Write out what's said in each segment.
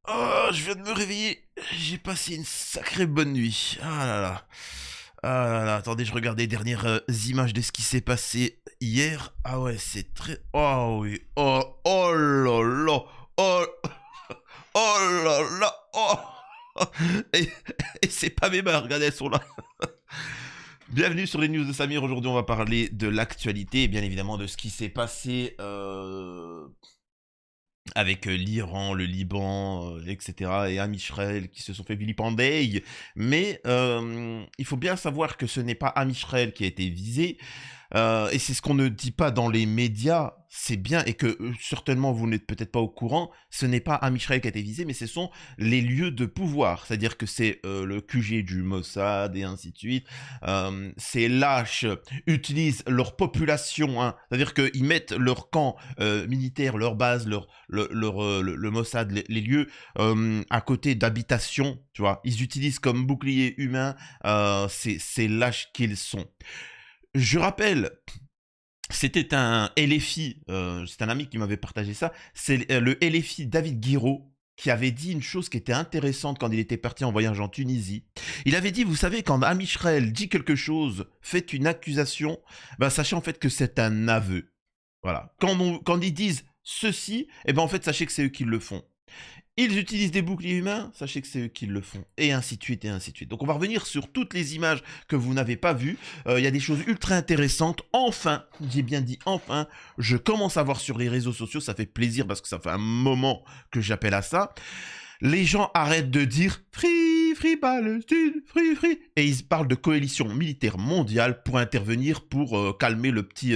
Oh, je viens de me réveiller. J'ai passé une sacrée bonne nuit. Ah là là. Ah là là. Attendez, je regarde les dernières images de ce qui s'est passé hier. Ah ouais, c'est très. Oh oui. Oh, oh là là. Oh, oh là là. Oh. Et, et c'est pas mes mains, regardez, elles sont là. Bienvenue sur les news de Samir. Aujourd'hui, on va parler de l'actualité et bien évidemment de ce qui s'est passé avec l'Iran, le Liban, etc. et Amisraël qui se sont fait vilipender. Mais il faut bien savoir que ce n'est pas Amisraël qui a été visé, et c'est ce qu'on ne dit pas dans les médias, c'est bien, et que certainement vous n'êtes peut-être pas au courant, ce n'est pas Amisraël qui a été visé, mais ce sont les lieux de pouvoir, c'est-à-dire que c'est le QG du Mossad et ainsi de suite. Ces lâches utilisent leur population, hein, c'est-à-dire qu'ils mettent leur camp militaire, leur base, le Mossad, les lieux à côté d'habitations, tu vois. Ils utilisent comme bouclier humain ces lâches qu'ils sont. Je rappelle, c'était un LFI, c'est un ami qui m'avait partagé ça, c'est le LFI David Guiraud qui avait dit une chose qui était intéressante quand il était parti en voyage en Tunisie. Il avait dit, vous savez, quand Amisraël dit quelque chose, fait une accusation, ben, sachez en fait que c'est un aveu. Voilà. Quand ils disent ceci, eh ben en fait, sachez que c'est eux qui le font. Ils utilisent des boucliers humains, sachez que c'est eux qui le font. Et ainsi de suite, et ainsi de suite. Donc on va revenir sur toutes les images que vous n'avez pas vues. Il y a des choses ultra intéressantes. Enfin, j'ai bien dit enfin, je commence à voir sur les réseaux sociaux, ça fait plaisir parce que ça fait un moment que j'appelle à ça. Les gens arrêtent de dire Free, Free Palestine, Free, Free. Et ils parlent de coalition militaire mondiale pour intervenir, pour calmer le petit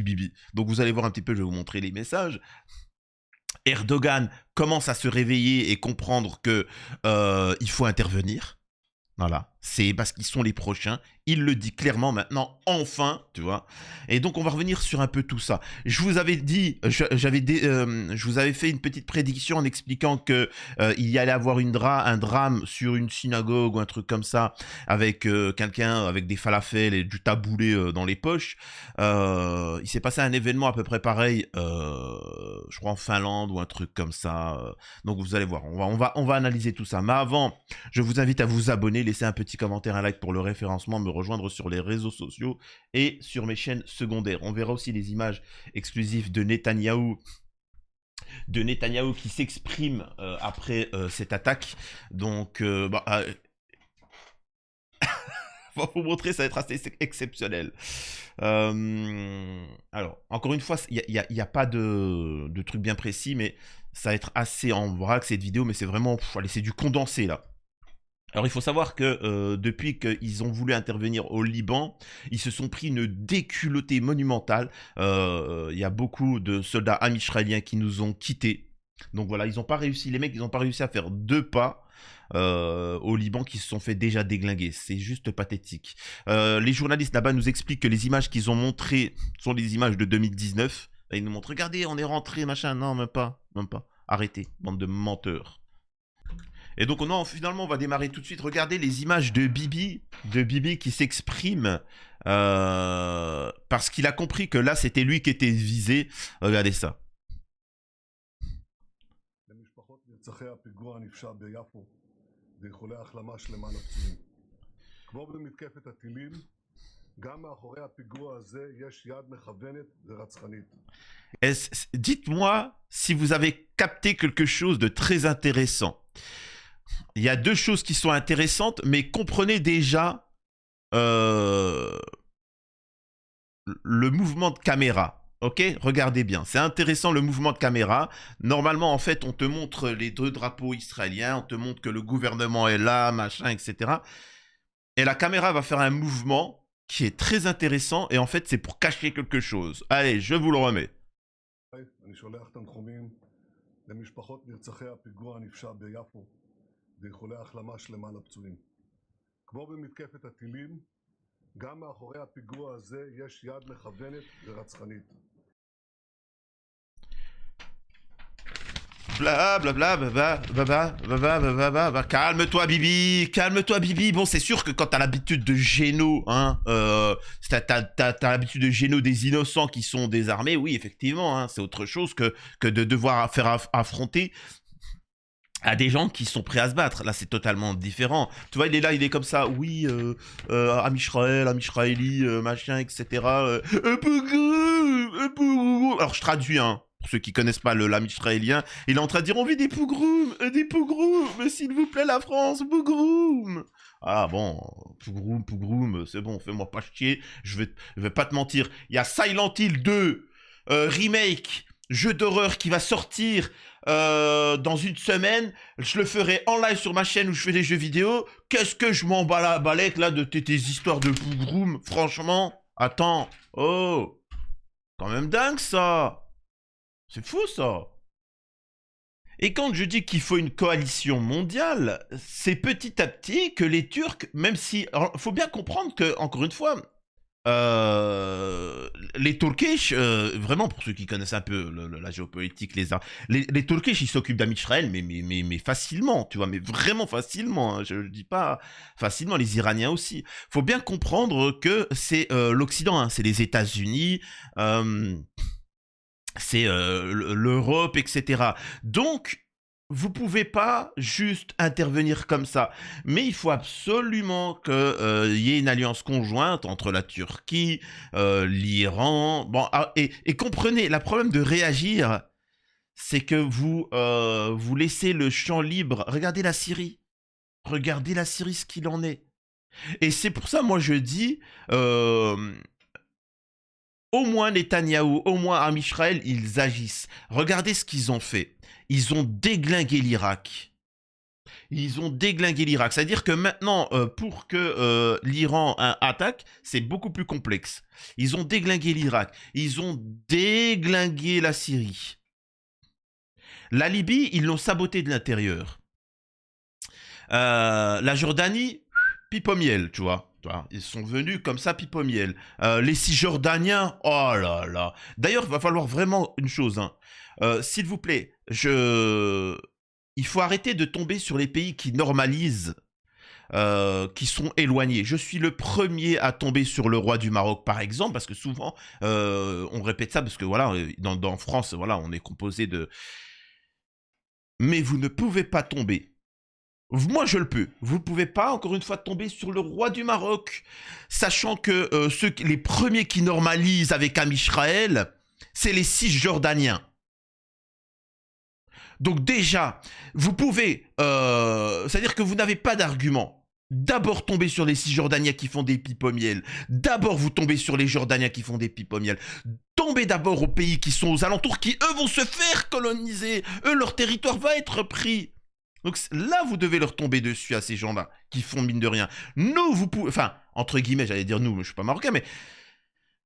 Bibi. Donc vous allez voir un petit peu, je vais vous montrer les messages. Erdogan commence à se réveiller et comprendre que il faut intervenir. Voilà, c'est parce qu'ils sont les prochains. Il le dit clairement maintenant, enfin, tu vois. Et donc on va revenir sur un peu tout ça. Je vous avais dit, je vous avais fait une petite prédiction en expliquant que il y allait avoir un drame sur une synagogue ou un truc comme ça, avec quelqu'un avec des falafels et du taboulé dans les poches. Il s'est passé un événement à peu près pareil, je crois en Finlande ou un truc comme ça. Donc vous allez voir, on va analyser tout ça. Mais avant, je vous invite à vous abonner, laisser un petit commentaire, un like pour le référencement, me rejoindre sur les réseaux sociaux et sur mes chaînes secondaires. On verra aussi les images exclusives de Netanyahou qui s'exprime après cette attaque. Donc, va vous montrer, ça va être assez exceptionnel. Alors, encore une fois, il n'y a pas de truc bien précis, mais ça va être assez en vrac cette vidéo, mais c'est vraiment, allez, c'est du condensé là. Alors il faut savoir que depuis qu'ils ont voulu intervenir au Liban, ils se sont pris une déculottée monumentale. Il y a beaucoup de soldats amisraéliens qui nous ont quittés. Donc voilà, ils n'ont pas réussi, les mecs, ils n'ont pas réussi à faire 2 pas au Liban qui se sont fait déjà déglinguer. C'est juste pathétique. Les journalistes là-bas nous expliquent que les images qu'ils ont montrées sont les images de 2019. Et ils nous montrent, regardez, on est rentré, machin. Non, même pas, même pas. Arrêtez, bande de menteurs. Et donc non, finalement, on va démarrer tout de suite. Regardez les images de Bibi qui s'exprime parce qu'il a compris que là, c'était lui qui était visé. Regardez ça. Dites-moi si vous avez capté quelque chose de très intéressant. Il y a 2 choses qui sont intéressantes, mais comprenez déjà le mouvement de caméra. Ok, regardez bien, c'est intéressant le mouvement de caméra. Normalement, en fait, on te montre les 2 drapeaux israéliens, on te montre que le gouvernement est là, machin, etc. Et la caméra va faire un mouvement qui est très intéressant, et en fait, c'est pour cacher quelque chose. Allez, je vous le remets. Bla bla bla bla bla bla bla bla. Calme-toi Bibi, calme-toi Bibi. Bon, c'est sûr que quand t'as l'habitude de géno, hein, t'as l'habitude de géno des innocents qui sont désarmés, oui effectivement, hein, c'est autre chose que de devoir faire affronter à des gens qui sont prêts à se battre. Là, c'est totalement différent. Tu vois, il est là, il est comme ça. Oui, Am Israël, Am Israéli, machin, etc. Pogroum. Alors, je traduis, hein. Pour ceux qui connaissent pas le l'âme israélien, il est en train de dire on vit des pogroums, mais s'il vous plaît la France, pogroum. Ah bon, pogroum, c'est bon, fais-moi pas chier, je vais pas te mentir. Il y a Silent Hill 2 remake, jeu d'horreur qui va sortir dans une semaine. Je le ferai en live sur ma chaîne où je fais des jeux vidéo. Qu'est-ce que je m'en bats la balèque là de tes histoires de pogroum, franchement. Attends, oh, quand même dingue ça. C'est fou ça. Et quand je dis qu'il faut une coalition mondiale, c'est petit à petit que les Turcs, même si... Il faut bien comprendre que, encore une fois, les Turkish, vraiment pour ceux qui connaissent un peu la géopolitique, les Turkish, ils s'occupent d'Amisraël, mais facilement, tu vois, mais vraiment facilement, hein, je ne dis pas facilement, les Iraniens aussi. Faut bien comprendre que c'est l'Occident, hein, c'est les États-Unis, c'est l'Europe, etc. Donc, vous pouvez pas juste intervenir comme ça. Mais il faut absolument qu'il y ait une alliance conjointe entre la Turquie, l'Iran. Bon, et comprenez, le problème de réagir, c'est que vous laissez le champ libre. Regardez la Syrie. Regardez la Syrie, ce qu'il en est. Et c'est pour ça, moi, je dis... au moins Netanyahou, au moins Am Israël, ils agissent. Regardez ce qu'ils ont fait. Ils ont déglingué l'Irak. Ils ont déglingué l'Irak. C'est-à-dire que maintenant, pour que l'Iran attaque, c'est beaucoup plus complexe. Ils ont déglingué l'Irak. Ils ont déglingué la Syrie. La Libye, ils l'ont saboté de l'intérieur. La Jordanie, pipe au miel, tu vois. Ils sont venus comme ça, pipe au miel. Les Cisjordaniens, oh là là. D'ailleurs, il va falloir vraiment une chose. Hein. S'il vous plaît, il faut arrêter de tomber sur les pays qui normalisent, qui sont éloignés. Je suis le premier à tomber sur le roi du Maroc, par exemple, parce que souvent, on répète ça, parce que voilà, dans France, voilà, on est composé de... Mais vous ne pouvez pas tomber. Moi, je le peux. Vous ne pouvez pas, encore une fois, tomber sur le roi du Maroc, sachant que les premiers qui normalisent avec Am Israël, c'est les Cisjordaniens. Donc déjà, vous pouvez... c'est-à-dire que vous n'avez pas d'argument. D'abord tomber sur les Cisjordaniens qui font des pipes au miel. D'abord vous tombez sur les Jordaniens qui font des pipes au miel. Tombez d'abord aux pays qui sont aux alentours, qui eux vont se faire coloniser. Eux, leur territoire va être pris. Donc là, vous devez leur tomber dessus à ces gens-là, qui font mine de rien. Nous, vous pouvez... Enfin, entre guillemets, j'allais dire nous, je suis pas marocain, mais...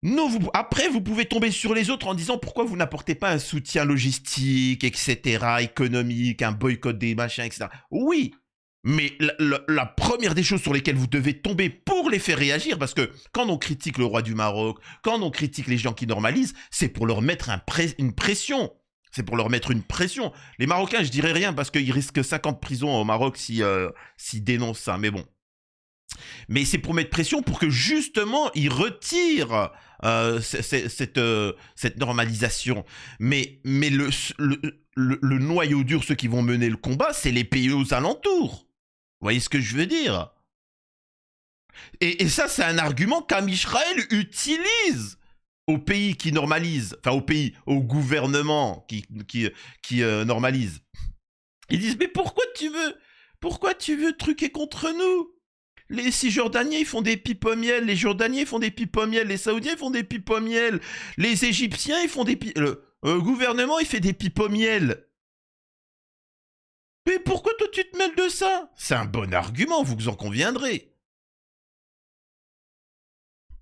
Nous, après, vous pouvez tomber sur les autres en disant pourquoi vous n'apportez pas un soutien logistique, etc., économique, un boycott des machins, etc. Oui, mais la première des choses sur lesquelles vous devez tomber pour les faire réagir, parce que quand on critique le roi du Maroc, quand on critique les gens qui normalisent, c'est pour leur mettre une pression. C'est pour leur mettre une pression. Les Marocains, je dirais rien parce qu'ils risquent 50 prisons au Maroc s'ils dénoncent ça. Mais bon. Mais c'est pour mettre pression pour que justement ils retirent cette normalisation. Mais le noyau dur, ceux qui vont mener le combat, c'est les pays aux alentours. Vous voyez ce que je veux dire? Et ça, c'est un argument qu'Am Israël utilise aux pays qui normalisent, enfin au gouvernement qui normalise. Ils disent, mais pourquoi tu veux truquer contre nous? Les Cisjordaniens, ils font des pipes au miel, les Jordaniens, ils font des pipes au miel, les Saoudiens, ils font des pipes au miel, les Égyptiens, ils font des pipes... Le gouvernement, il fait des pipes au miel. Mais pourquoi toi, tu te mêles de ça? C'est un bon argument, vous en conviendrez.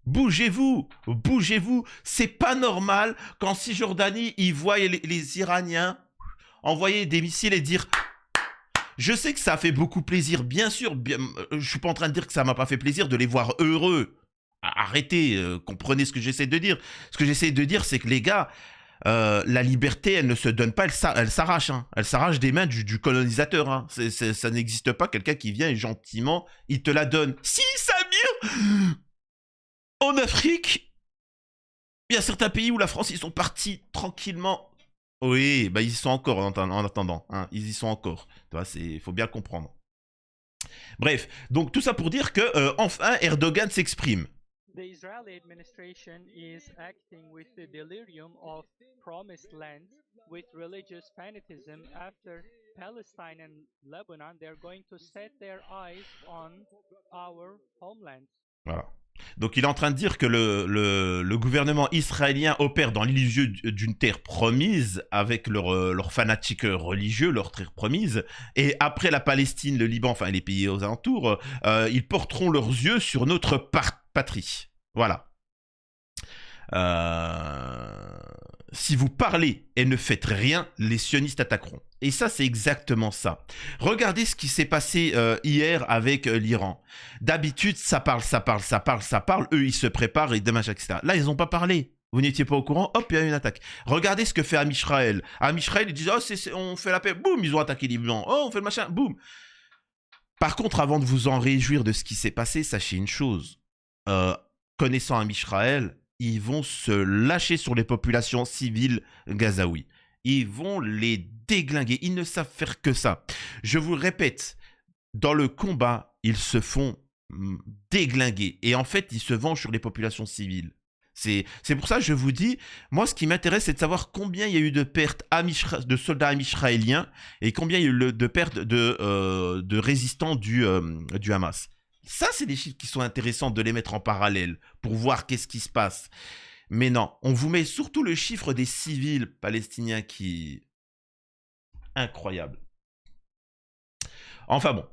Bougez-vous, bougez-vous. C'est pas normal qu'en Cisjordanie, ils voient les Iraniens envoyer des missiles et dire... Je sais que ça a fait beaucoup plaisir, bien sûr. Je suis pas en train de dire que ça m'a pas fait plaisir de les voir heureux. Arrêtez, comprenez ce que j'essaie de dire. Ce que j'essaie de dire, c'est que les gars, la liberté, elle ne se donne pas, elle s'arrache. Hein. Elle s'arrache des mains du colonisateur. Hein. Ça n'existe pas quelqu'un qui vient et gentiment, il te la donne. Si, Samir, en Afrique, il y a certains pays où la France, ils sont partis tranquillement Oui, bah ils y sont encore en attendant, hein, ils y sont encore. Tu vois, il faut bien comprendre. Bref, donc tout ça pour dire que enfin Erdogan s'exprime. The Israeli administration is acting with the delirium of promised land, with religious fanatism. After Palestine and Lebanon, they're going to set their eyes on our homeland. Voilà. Donc il est en train de dire que le gouvernement israélien opère dans l'illusion d'une terre promise avec leur fanatique religieux, leur terre promise. Et après la Palestine, le Liban, enfin les pays aux alentours, ils porteront leurs yeux sur notre patrie. Voilà. Euh, Si vous parlez et ne faites rien, les sionistes attaqueront. Et ça, c'est exactement ça. Regardez ce qui s'est passé hier avec l'Iran. D'habitude, ça parle, ça parle, ça parle, ça parle. Eux, ils se préparent et demain, etc. Là, ils n'ont pas parlé. Vous n'étiez pas au courant, hop, il y a une attaque. Regardez ce que fait Amisraël. Amisraël, ils disent, oh, on fait la paix, boum, ils ont attaqué les Blancs. Oh, on fait le machin, boum. Par contre, avant de vous en réjouir de ce qui s'est passé, sachez une chose. Connaissant Amisraël, ils vont se lâcher sur les populations civiles gazaouis. Ils vont les déglinguer. Ils ne savent faire que ça. Je vous le répète, dans le combat, ils se font déglinguer. Et en fait, ils se vengent sur les populations civiles. C'est pour ça que je vous dis, moi, ce qui m'intéresse, c'est de savoir combien il y a eu de pertes de soldats amisraéliens et combien il y a eu de pertes de résistants du Hamas. Ça, c'est des chiffres qui sont intéressants de les mettre en parallèle pour voir qu'est-ce qui se passe. Mais non, on vous met surtout le chiffre des civils palestiniens qui... Incroyable. Enfin bon.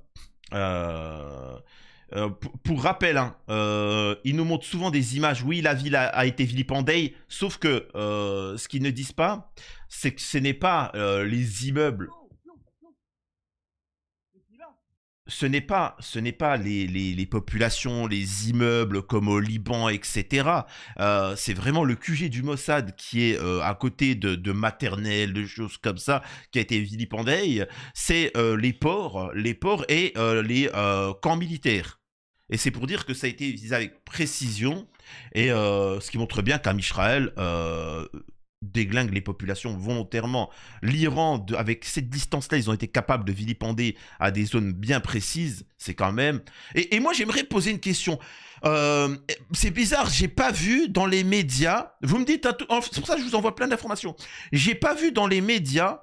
Pour rappel, hein, ils nous montrent souvent des images. Oui, la ville a été vilipendée, sauf que ce qu'ils ne disent pas, c'est que ce n'est pas les immeubles. Ce n'est pas les populations, les immeubles comme au Liban, etc. C'est vraiment le QG du Mossad qui est à côté de maternelles, de choses comme ça, qui a été vilipendé. C'est les ports et les camps militaires. Et c'est pour dire que ça a été visé avec précision, et ce qui montre bien qu'Amisraël déglingue les populations volontairement. L'Iran, avec cette distance-là, ils ont été capables de vilipender à des zones bien précises. C'est quand même... Et moi, j'aimerais poser une question. C'est bizarre, j'ai pas vu dans les médias... Vous me dites... C'est pour ça que je vous envoie plein d'informations. J'ai pas vu dans les médias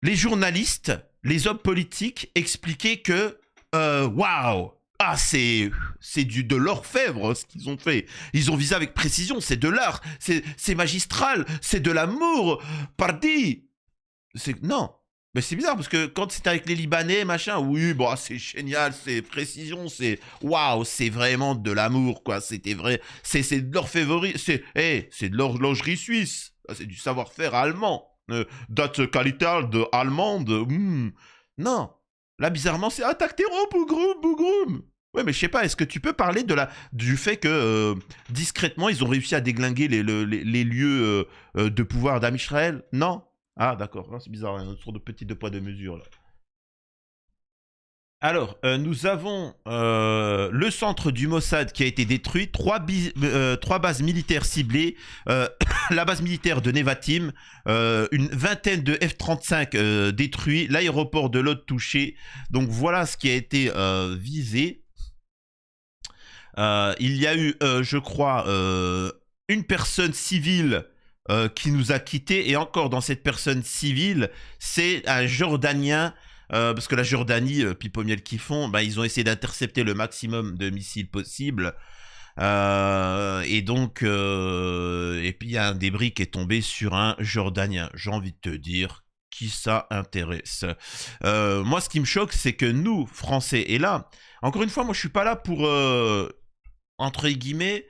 les journalistes, les hommes politiques expliquer que... Waouh, ah, c'est de l'orfèvre ce qu'ils ont fait. Ils ont visé avec précision, c'est de l'art, c'est magistral, c'est de l'amour. Pardi. Non. Mais c'est bizarre parce que quand c'était avec les Libanais, machin, oui, bon, c'est génial, c'est précision, c'est waouh, c'est vraiment de l'amour, quoi. C'était vrai, c'est de l'orfèvrerie, c'est de l'horlogerie suisse, c'est du savoir-faire allemand. Das Qualität de allemande. Non. Là, bizarrement, c'est attaque terreau, bougrum, bougrum. Ouais, mais je sais pas, est-ce que tu peux parler du fait que, discrètement, ils ont réussi à déglinguer les lieux de pouvoir d'Amisraël? Non. Ah, d'accord, c'est bizarre, une sorte de petit deux poids deux mesures, là. Alors, nous avons le centre du Mossad qui a été détruit, trois bases militaires ciblées, la base militaire de Nevatim, une vingtaine de F-35 détruits, l'aéroport de Lod touché. Donc voilà ce qui a été visé. Il y a eu, je crois, une personne civile qui nous a quittés, et encore dans cette personne civile, c'est un Jordanien. Parce que la Jordanie, pipe au miel qu'ils font, bah, ils ont essayé d'intercepter le maximum de missiles possible. Et donc, et puis il y a un débris qui est tombé sur un Jordanien. J'ai envie de te dire, qui ça intéresse. Moi, ce qui me choque, c'est que nous, Français, et là, encore une fois, moi, je suis pas là pour, entre guillemets,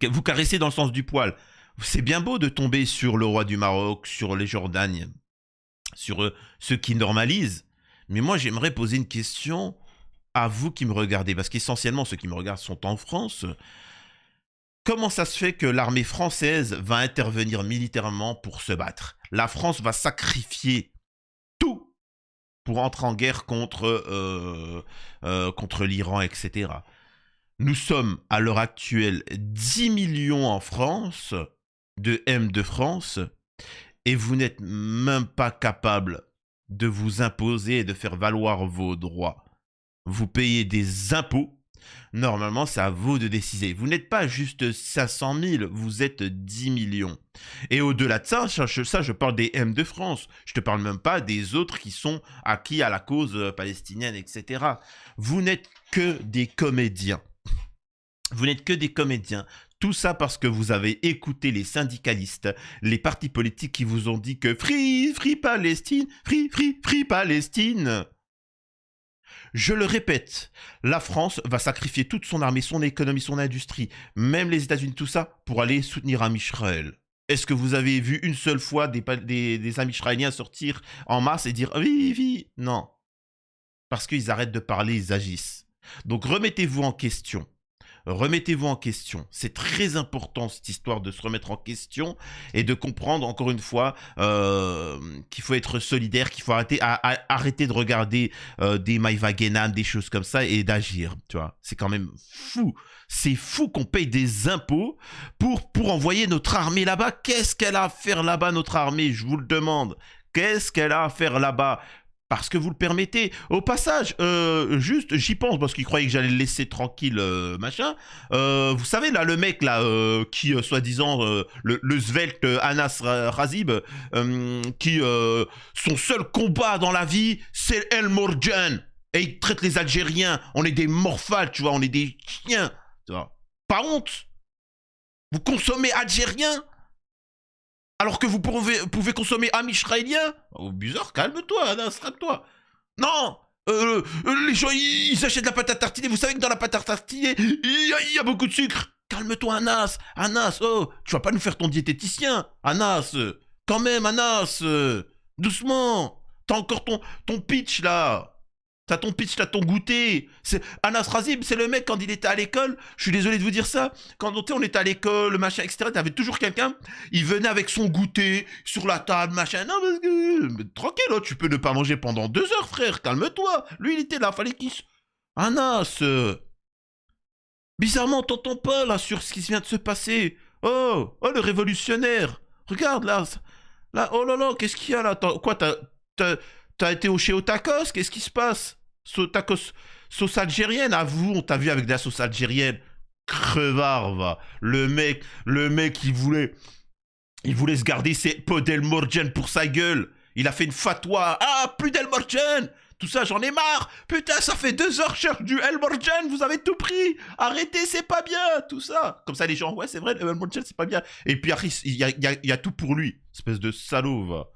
vous caresser dans le sens du poil. C'est bien beau de tomber sur le roi du Maroc, sur les Jordaniens, sur ceux qui normalisent. Mais moi, j'aimerais poser une question à vous qui me regardez, parce qu'essentiellement, ceux qui me regardent sont en France. Comment ça se fait que l'armée française va intervenir militairement pour se battre? La France va sacrifier tout pour entrer en guerre contre l'Iran, etc. Nous sommes, à l'heure actuelle, 10 millions en France. de M de France et vous n'êtes même pas capable de vous imposer et de faire valoir vos droits. Vous payez des impôts. Normalement, c'est à vous de décider. Vous n'êtes pas juste 500 000, vous êtes 10 millions. Et au-delà de ça, je parle des M de France. Je te parle même pas des autres qui sont acquis à la cause palestinienne, etc. Vous n'êtes que des comédiens. Vous n'êtes que des comédiens. Tout ça parce que vous avez écouté les syndicalistes, les partis politiques qui vous ont dit que Free, Free Palestine, Free, Free, Free Palestine. Je le répète, la France va sacrifier toute son armée, son économie, son industrie, même les États-Unis, tout ça, pour aller soutenir Am Israël. Est-ce que vous avez vu une seule fois des amis israéliens sortir en masse et dire oui, oui? Non. Parce qu'ils arrêtent de parler, ils agissent. Donc remettez-vous en question. Remettez-vous en question. C'est très important cette histoire de se remettre en question et de comprendre encore une fois qu'il faut être solidaire, qu'il faut arrêter de regarder des Maïva-Guénan, des choses comme ça et d'agir. Tu vois, c'est quand même fou. C'est fou qu'on paye des impôts pour envoyer notre armée là-bas. Qu'est-ce qu'elle a à faire là-bas, notre armée? Je vous le demande. Qu'est-ce qu'elle a à faire là-bas? Parce que vous le permettez. Au passage, juste, j'y pense parce qu'il croyait que j'allais le laisser tranquille, machin. Vous savez, là, le mec, là, qui, soi-disant, le svelte Anas Razib, qui, son seul combat dans la vie, c'est El Morjan. Et il traite les Algériens. On est des morphales, tu vois, on est des chiens. Tu vois. Pas honte. Vous consommez algérien alors que vous pouvez consommer Am israélien? Oh, bizarre, calme-toi, Anas, calme-toi. Non, les gens, ils achètent de la pâte à tartiner. Vous savez que dans la pâte à tartiner, il y a beaucoup de sucre. Calme-toi, Anas. Anas, oh, tu vas pas nous faire ton diététicien. Anas, quand même, Anas. Doucement. T'as encore ton pitch, là. T'as ton pitch, t'as ton goûter. Anas Razib, c'est le mec quand il était à l'école. Je suis désolé de vous dire ça. Quand on était à l'école, machin, etc. T'avais toujours quelqu'un. Il venait avec son goûter sur la table, machin. Non, parce que tranquille, oh, tu peux ne pas manger pendant 2 heures, frère. Calme-toi. Lui, il était là. Fallait qu'il. Anas. Bizarrement, on t'entend pas là sur ce qui vient de se passer. Oh, le révolutionnaire. Regarde là. Là, oh là là, qu'est-ce qu'il y a là? Quoi, t'as été chez Otakos? Qu'est-ce qui se passe? Tacos, sauce algérienne? À vous, on t'a vu avec de la sauce algérienne. Crevard, va. Le mec, il voulait se garder ses pots d'El Morjan pour sa gueule. Il a fait une fatwa. Ah, plus d'El Morjan. Tout ça, j'en ai marre. Putain, ça fait 2 heures que je cherche du El Morjan. Vous avez tout pris. Arrêtez, c'est pas bien. Tout ça. Comme ça, les gens, ouais, c'est vrai, El Morjan, c'est pas bien. Et puis, il y a tout pour lui. Espèce de salaud, va.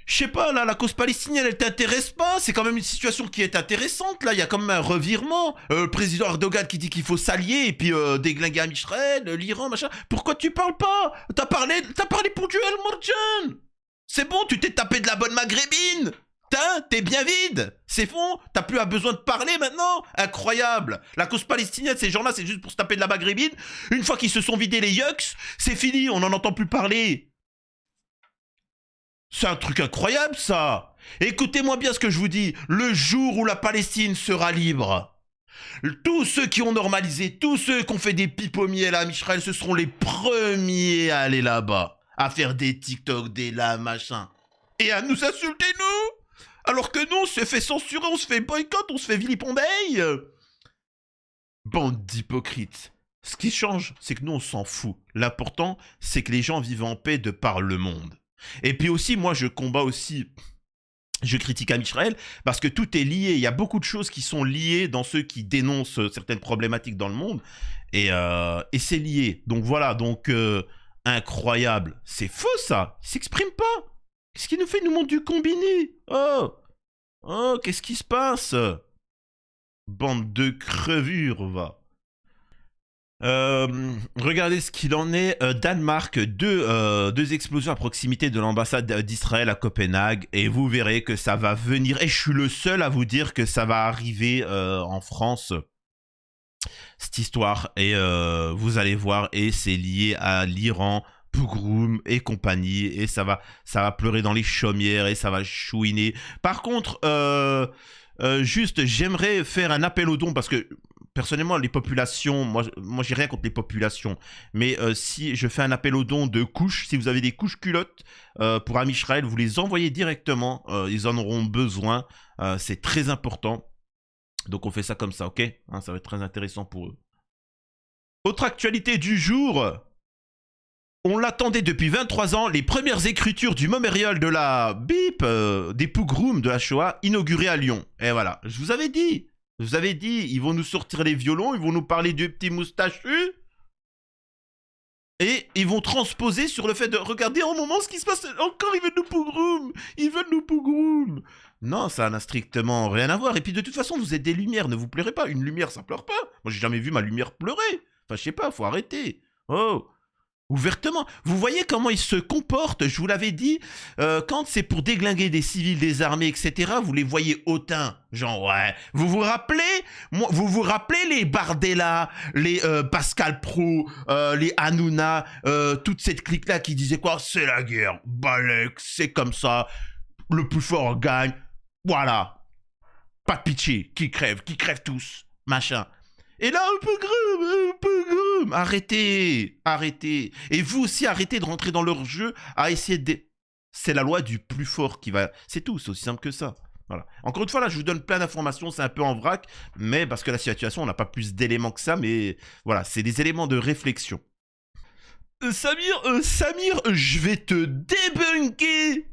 Je sais pas, là, la cause palestinienne, elle t'intéresse pas? C'est quand même une situation qui est intéressante, là. Il y a quand même un revirement. Le président Erdogan qui dit qu'il faut s'allier et puis déglinguer Am Israël, l'Iran, machin. Pourquoi tu parles pas? T'as parlé pour du El Morjan. C'est bon, tu t'es tapé de la bonne maghrébine. T'es bien vide. C'est bon, t'as plus besoin de parler maintenant. Incroyable. La cause palestinienne, ces gens-là, c'est juste pour se taper de la maghrébine. Une fois qu'ils se sont vidés les yucks, c'est fini, on n'en entend plus parler. C'est un truc incroyable, ça. Écoutez-moi bien ce que je vous dis. Le jour où la Palestine sera libre, tous ceux qui ont normalisé, tous ceux qui ont fait des pipes au miel à Israël, ce seront les premiers à aller là-bas, à faire des TikTok, des là, machin. Et à nous insulter, nous. Alors que nous, on se fait censurer, on se fait boycott, on se fait vilipender. Bande d'hypocrites. Ce qui change, c'est que nous, on s'en fout. L'important, c'est que les gens vivent en paix de par le monde. Et puis aussi, moi, je combats aussi, je critique Am Israël parce que tout est lié. Il y a beaucoup de choses qui sont liées dans ceux qui dénoncent certaines problématiques dans le monde. Et c'est lié. Donc voilà, incroyable. C'est faux, ça. Il s'exprime pas. Qu'est-ce qu'il nous fait? Il nous montre du combiné. Oh, qu'est-ce qui se passe? Bande de crevures, va. Regardez ce qu'il en est. Danemark, deux explosions à proximité de l'ambassade d'Israël à Copenhague, et vous verrez que ça va venir. Et je suis le seul à vous dire que ça va arriver en France, cette histoire. Et vous allez voir, et c'est lié à l'Iran, Pogroum et compagnie, et ça va pleurer dans les chaumières et ça va chouiner. Par contre, juste, j'aimerais faire un appel aux dons parce que personnellement, les populations, moi j'ai rien contre les populations, mais si je fais un appel aux dons de couches, si vous avez des couches culottes pour Am Israël, vous les envoyez directement, ils en auront besoin, c'est très important. Donc on fait ça comme ça, ok, hein, ça va être très intéressant pour eux. Autre actualité du jour, on l'attendait depuis 23 ans, les premières écritures du mémorial de la BIP, des pogroms de la Shoah, inaugurées à Lyon. Et voilà, je vous avais dit, ils vont nous sortir les violons, ils vont nous parler du petit moustachu, et ils vont transposer sur le fait de regarder en moment ce qui se passe. Encore, ils veulent nous pogroms. Non, ça n'a strictement rien à voir. Et puis de toute façon, vous êtes des lumières, ne vous pleurez pas. Une lumière, ça pleure pas. Moi, j'ai jamais vu ma lumière pleurer. Enfin, je sais pas, faut arrêter. Oh, ouvertement. Vous voyez comment ils se comportent, je vous l'avais dit, quand c'est pour déglinguer des civils, des armées, etc., vous les voyez hautains. Genre, ouais. Vous vous rappelez les Bardella, les Pascal Pro, les Hanouna, toute cette clique-là qui disait quoi? C'est la guerre, Balek, c'est comme ça, le plus fort gagne. Voilà. Pas de pitié, qui crève tous, machin. Et là, un peu grum, arrêtez. Et vous aussi, arrêtez de rentrer dans leur jeu à essayer de... C'est la loi du plus fort qui va... C'est tout, c'est aussi simple que ça. Voilà. Encore une fois, là, je vous donne plein d'informations, c'est un peu en vrac, mais parce que la situation, on n'a pas plus d'éléments que ça, mais voilà, c'est des éléments de réflexion. Samir, je vais te débunker.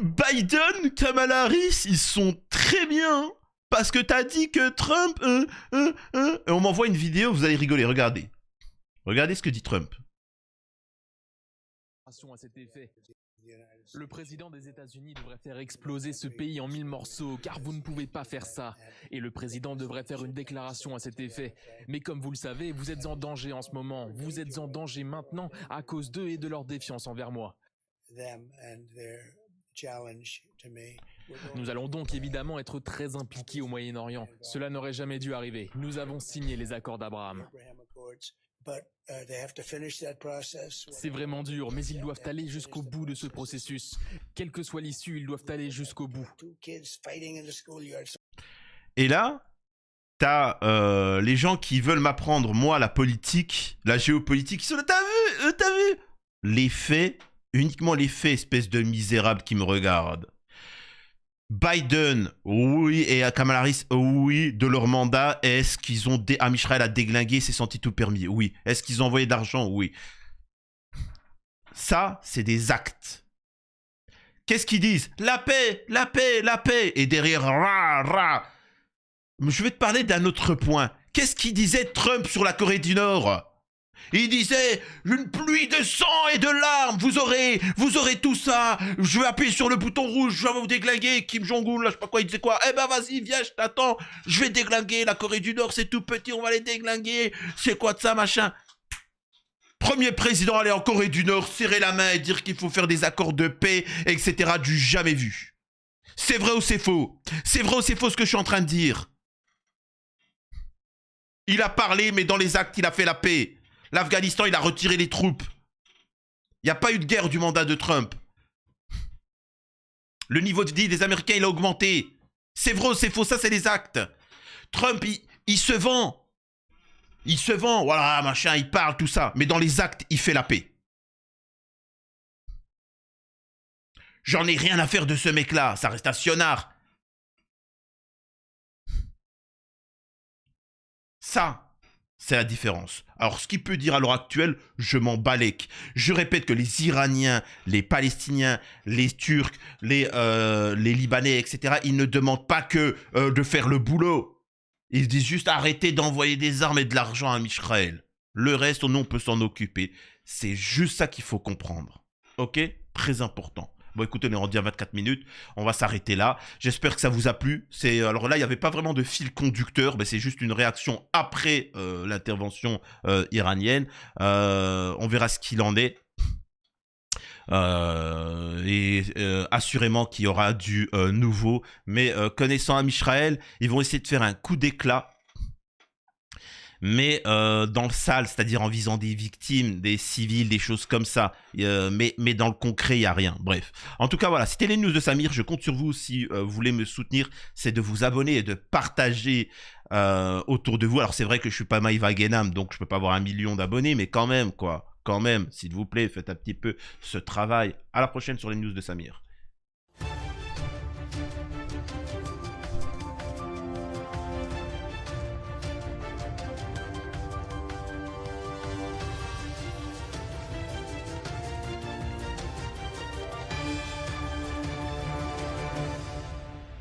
Biden, Kamala Harris, ils sont très bien. Parce que t'as dit que Trump... Et on m'envoie une vidéo, vous allez rigoler, regardez. Regardez ce que dit Trump. À cet effet. Le président des États-Unis devrait faire exploser ce pays en 1000 morceaux, car vous ne pouvez pas faire ça. Et le président devrait faire une déclaration à cet effet. Mais comme vous le savez, vous êtes en danger en ce moment. Vous êtes en danger maintenant à cause d'eux et de leur défiance envers moi. Nous allons donc évidemment être très impliqués au Moyen-Orient. Cela n'aurait jamais dû arriver. Nous avons signé les accords d'Abraham. C'est vraiment dur, mais ils doivent aller jusqu'au bout de ce processus. Quelle que soit l'issue, ils doivent aller jusqu'au bout. Et là, t'as les gens qui veulent m'apprendre, moi, la politique, la géopolitique, ils sont là, t'as vu les faits, uniquement les faits, espèce de misérable qui me regarde. Biden, oui, et Kamala Harris, oui, de leur mandat, est-ce qu'ils ont Am Israël a déglingué, s'est senti tout permis? Oui. Est-ce qu'ils ont envoyé d'argent? Oui. Ça, c'est des actes. Qu'est-ce qu'ils disent? La paix, la paix, la paix. Et derrière, ra. Je vais te parler d'un autre point. Qu'est-ce qu'il disait Trump sur la Corée du Nord? Il disait une pluie de sang et de larmes, vous aurez tout ça, je vais appuyer sur le bouton rouge, je vais vous déglinguer, Kim Jong-un, là je sais pas quoi, il disait quoi, eh ben vas-y, viens, je t'attends, je vais déglinguer la Corée du Nord, c'est tout petit, on va les déglinguer, c'est quoi de ça, machin. Premier président à aller en Corée du Nord, serrer la main et dire qu'il faut faire des accords de paix, etc., du jamais vu. C'est vrai ou c'est faux? C'est vrai ou c'est faux ce que je suis en train de dire? Il a parlé, mais dans les actes, il a fait la paix. L'Afghanistan, il a retiré les troupes. Il n'y a pas eu de guerre du mandat de Trump. Le niveau de vie des Américains, il a augmenté. C'est vrai ou c'est faux? Ça, c'est les actes. Trump, il se vend. Il se vend. Voilà, machin, il parle, tout ça. Mais dans les actes, il fait la paix. J'en ai rien à faire de ce mec-là. Ça reste un sionnard. Ça, c'est la différence. Alors, ce qu'il peut dire à l'heure actuelle, je m'en balèque. Je répète que les Iraniens, les Palestiniens, les Turcs, les Libanais, etc., ils ne demandent pas que de faire le boulot. Ils disent juste arrêtez d'envoyer des armes et de l'argent à Israël. Le reste, nous, on peut s'en occuper. C'est juste ça qu'il faut comprendre. Ok? Très important. Bon, écoutez, on est rendu à 24 minutes. On va s'arrêter là. J'espère que ça vous a plu. Alors là, il n'y avait pas vraiment de fil conducteur. Mais c'est juste une réaction après l'intervention iranienne. On verra ce qu'il en est. Assurément qu'il y aura du nouveau. Mais connaissant Am Israël, ils vont essayer de faire un coup d'éclat. mais dans le sale, c'est-à-dire en visant des victimes, des civils, des choses comme ça. Mais dans le concret, il n'y a rien. Bref. En tout cas, voilà, c'était les news de Samir. Je compte sur vous si vous voulez me soutenir. C'est de vous abonner et de partager autour de vous. Alors, c'est vrai que je suis pas Maïva Genam, donc je peux pas avoir 1 million d'abonnés, mais quand même, quoi. Quand même, s'il vous plaît, faites un petit peu ce travail. À la prochaine sur les news de Samir.